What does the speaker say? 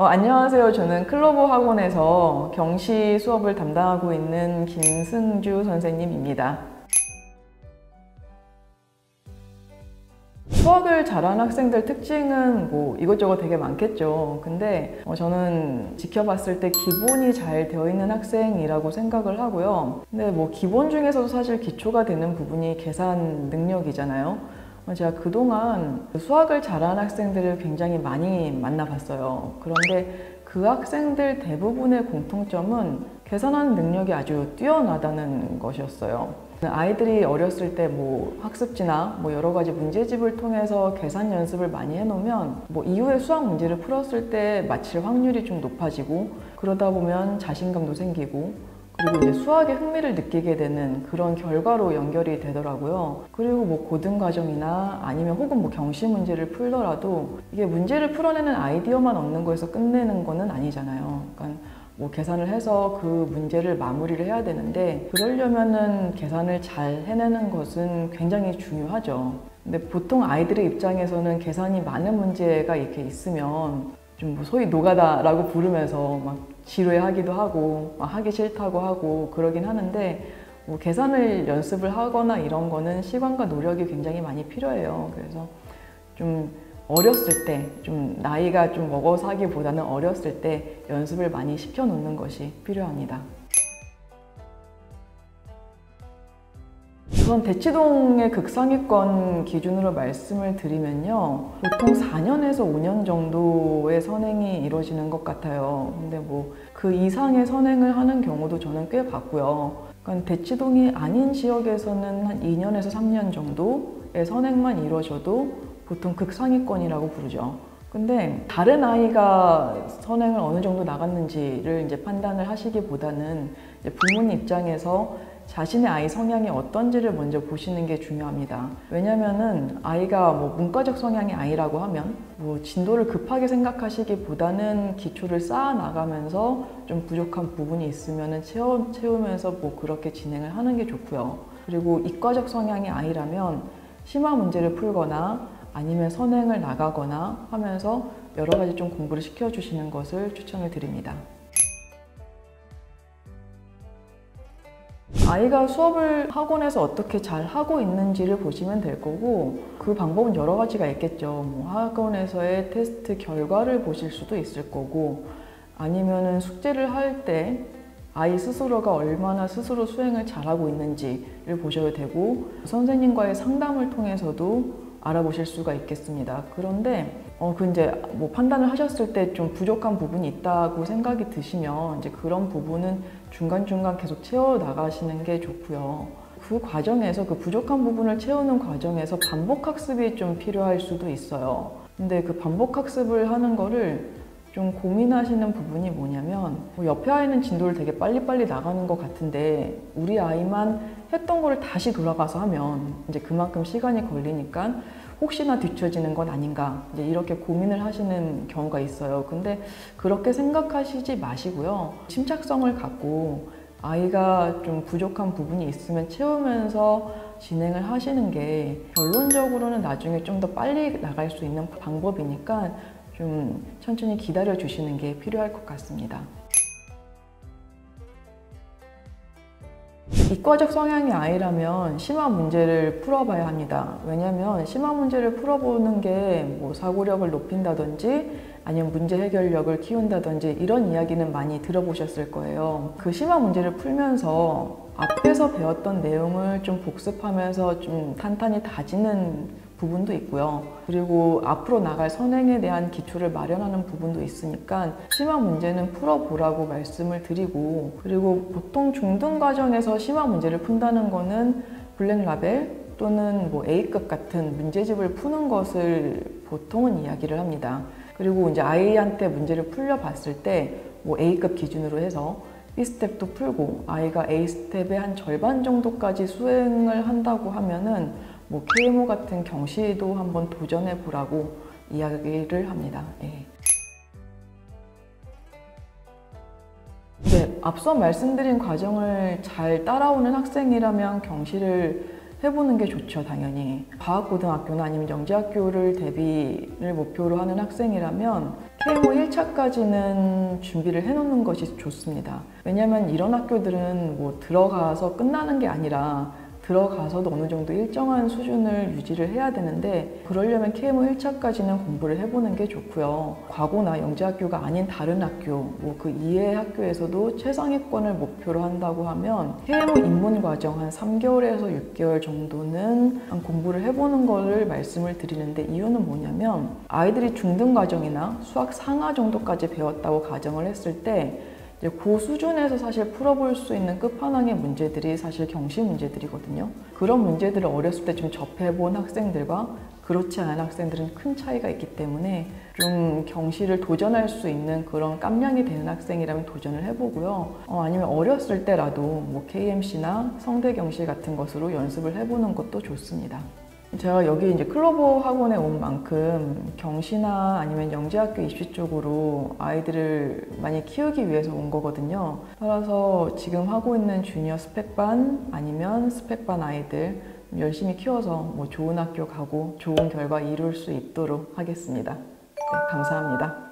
안녕하세요. 저는 클로버 학원에서 경시 수업을 담당하고 있는 김승주 선생님입니다. 수학을 잘하는 학생들 특징은 이것저것 되게 많겠죠. 근데 저는 지켜봤을 때 기본이 잘 되어 있는 학생이라고 생각을 하고요. 근데 기본 중에서도 사실 기초가 되는 부분이 계산 능력이잖아요. 제가 그동안 수학을 잘하는 학생들을 굉장히 많이 만나봤어요. 그런데 그 학생들 대부분의 공통점은 계산하는 능력이 아주 뛰어나다는 것이었어요. 아이들이 어렸을 때 학습지나 여러 가지 문제집을 통해서 계산 연습을 많이 해놓으면 이후에 수학 문제를 풀었을 때 맞힐 확률이 좀 높아지고, 그러다 보면 자신감도 생기고, 그리고 이제 수학에 흥미를 느끼게 되는 그런 결과로 연결이 되더라고요. 그리고 고등 과정이나 아니면 혹은 경시 문제를 풀더라도 이게 문제를 풀어내는 아이디어만 얻는 거에서 끝내는 거는 아니잖아요. 그러니까 계산을 해서 그 문제를 마무리를 해야 되는데, 그러려면은 계산을 잘 해내는 것은 굉장히 중요하죠. 근데 보통 아이들의 입장에서는 계산이 많은 문제가 이렇게 있으면 좀 소위 노가다라고 부르면서 막 지루해하기도 하고 막 하기 싫다고 하고 그러긴 하는데, 계산을 연습을 하거나 이런 거는 시간과 노력이 굉장히 많이 필요해요. 그래서 좀 어렸을 때, 좀 나이가 좀 먹어서 하기보다는 어렸을 때 연습을 많이 시켜놓는 것이 필요합니다. 우선 대치동의 극상위권 기준으로 말씀을 드리면요, 보통 4년에서 5년 정도의 선행이 이루어지는 것 같아요. 근데 그 이상의 선행을 하는 경우도 저는 꽤 봤고요. 그러니까 대치동이 아닌 지역에서는 한 2년에서 3년 정도의 선행만 이루어져도 보통 극상위권이라고 부르죠. 근데 다른 아이가 선행을 어느 정도 나갔는지를 이제 판단을 하시기보다는 이제 부모님 입장에서 자신의 아이 성향이 어떤지를 먼저 보시는 게 중요합니다. 왜냐면은 아이가 문과적 성향의 아이라고 하면 진도를 급하게 생각하시기보다는 기초를 쌓아 나가면서 좀 부족한 부분이 있으면은 채우면서 그렇게 진행을 하는 게 좋고요. 그리고 이과적 성향의 아이라면 심화 문제를 풀거나 아니면 선행을 나가거나 하면서 여러 가지 좀 공부를 시켜주시는 것을 추천을 드립니다. 아이가 수업을 학원에서 어떻게 잘 하고 있는지를 보시면 될 거고, 그 방법은 여러 가지가 있겠죠. 학원에서의 테스트 결과를 보실 수도 있을 거고, 아니면은 숙제를 할 때 아이 스스로가 얼마나 스스로 수행을 잘하고 있는지를 보셔도 되고, 선생님과의 상담을 통해서도 알아보실 수가 있겠습니다. 그런데 이제 판단을 하셨을 때 좀 부족한 부분이 있다고 생각이 드시면 이제 그런 부분은 중간중간 계속 채워 나가시는 게 좋고요. 그 과정에서 그 부족한 부분을 채우는 과정에서 반복 학습이 좀 필요할 수도 있어요. 근데 그 반복 학습을 하는 거를 좀 고민하시는 부분이 뭐냐면, 옆에 아이는 진도를 되게 빨리빨리 나가는 것 같은데 우리 아이만 했던 거를 다시 돌아가서 하면 이제 그만큼 시간이 걸리니까 혹시나 뒤처지는 건 아닌가, 이제 이렇게 고민을 하시는 경우가 있어요. 근데 그렇게 생각하시지 마시고요. 침착성을 갖고 아이가 좀 부족한 부분이 있으면 채우면서 진행을 하시는 게 결론적으로는 나중에 좀 더 빨리 나갈 수 있는 방법이니까 좀 천천히 기다려 주시는 게 필요할 것 같습니다. 이과적 성향의 아이라면 심화 문제를 풀어봐야 합니다. 왜냐하면 심화 문제를 풀어보는 게 사고력을 높인다든지 아니면 문제 해결력을 키운다든지 이런 이야기는 많이 들어보셨을 거예요. 그 심화 문제를 풀면서 앞에서 배웠던 내용을 좀 복습하면서 좀 탄탄히 다지는 부분도 있고요. 그리고 앞으로 나갈 선행에 대한 기초를 마련하는 부분도 있으니까 심화 문제는 풀어보라고 말씀을 드리고, 그리고 보통 중등 과정에서 심화 문제를 푼다는 거는 블랙라벨 또는 A급 같은 문제집을 푸는 것을 보통은 이야기를 합니다. 그리고 이제 아이한테 문제를 풀려봤을 때 A급 기준으로 해서 B스텝도 풀고 아이가 A스텝의 한 절반 정도까지 수행을 한다고 하면은 KMO 같은 경시도 한번 도전해 보라고 이야기를 합니다. 예. 앞서 말씀드린 과정을 잘 따라오는 학생이라면 경시를 해보는 게 좋죠, 당연히. 과학고등학교나 아니면 영재학교를 대비를 목표로 하는 학생이라면 KMO 1차까지는 준비를 해놓는 것이 좋습니다. 왜냐하면 이런 학교들은 뭐 들어가서 끝나는 게 아니라 들어가서도 어느 정도 일정한 수준을 유지를 해야 되는데, 그러려면 KMO 1차까지는 공부를 해보는 게 좋고요. 과고나 영재학교가 아닌 다른 학교, 뭐 그 이외의 학교에서도 최상위권을 목표로 한다고 하면 KMO 입문 과정 한 3개월에서 6개월 정도는 공부를 해보는 거를 말씀을 드리는데, 이유는 뭐냐면 아이들이 중등 과정이나 수학 상하 정도까지 배웠다고 가정을 했을 때 이제 그 수준에서 사실 풀어볼 수 있는 끝판왕의 문제들이 사실 경시 문제들이거든요. 그런 문제들을 어렸을 때 좀 접해본 학생들과 그렇지 않은 학생들은 큰 차이가 있기 때문에 좀 경시를 도전할 수 있는 그런 깜냥이 되는 학생이라면 도전을 해보고요. 아니면 어렸을 때라도 뭐 KMC나 성대 경시 같은 것으로 연습을 해보는 것도 좋습니다. 제가 여기 이제 클로버 학원에 온 만큼 경시나 아니면 영재학교 입시 쪽으로 아이들을 많이 키우기 위해서 온 거거든요. 따라서 지금 하고 있는 주니어 스펙반 아니면 스펙반 아이들 열심히 키워서 뭐 좋은 학교 가고 좋은 결과 이룰 수 있도록 하겠습니다. 네, 감사합니다.